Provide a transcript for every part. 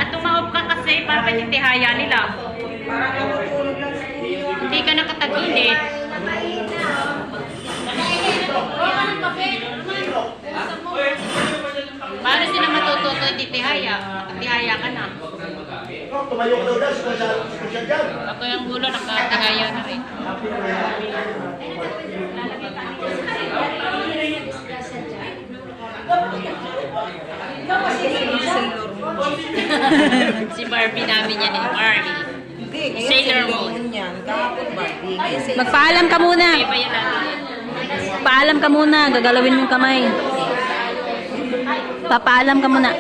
Tumaob ka kasi para patitihaya nila. Hindi ka nakatagilid. Paano sila matututo titihaya? Nakatihaya ka na. Tumayo ka daw dyan, special dyan. Ako yung gulo, nakatihaya na rin. Si Barbie namin yan eh, Barbie. Sailor Moon. Magpaalam ka muna. Iba yan natin. Paalam ka muna. Gagalawin mo yung kamay. Papaalam ka muna.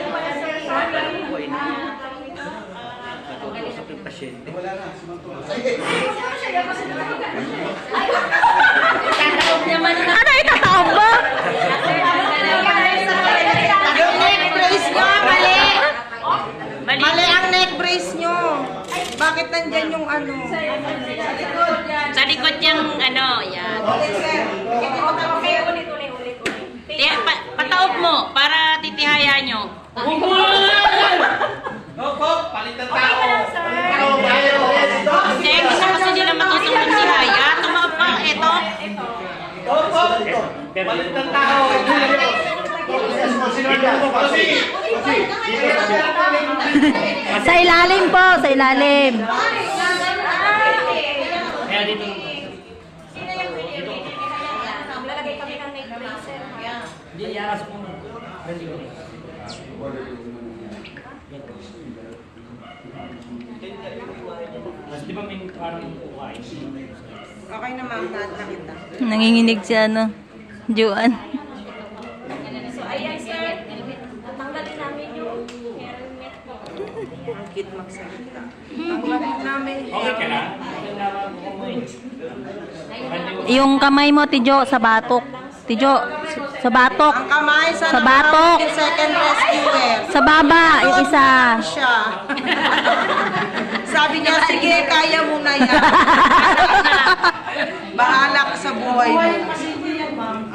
Ano itataob ba? Yung neck brace nyo, mali. Mali. Mali ang neck brace nyo. Bakit nandyan yung ano? Sa likod yung ano, yan. Pataob mo para titihaya nyo. Hindi, gusto kasi nila matutong tihaya. Tumaob ka, eto. Sa ilalim po, sa ilalim. Okay na ma'am, lahat na kita. Nanginginig si ano, Juan. So, ayan sir, tanggalin namin yung helmet po. Ang cute magsalita. Tanggalin namin. Okay ka na? Yung kamay mo, Tijo, sa batok. Tijo, sa batok. Ang kamay sa batok. second rescuer. Sa baba, yung isa. Siya. Sabi niya, sige, kaya mo na yan. Bahala ka sa buhay mo.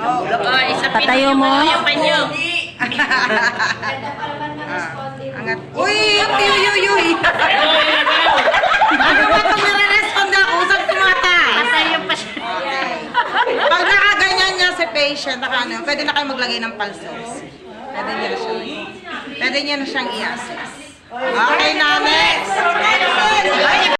Oh, Isa Patayo mo. Yung panyo. angat. Uy, uy. Ano ba itong nare-respond ako? Saan tumataas? Patayo pa siya. Pag nakaganyan niya si patient, pwede na kayo maglagay ng pulses. Pwede niya na siyang i-assess. Okay na, next.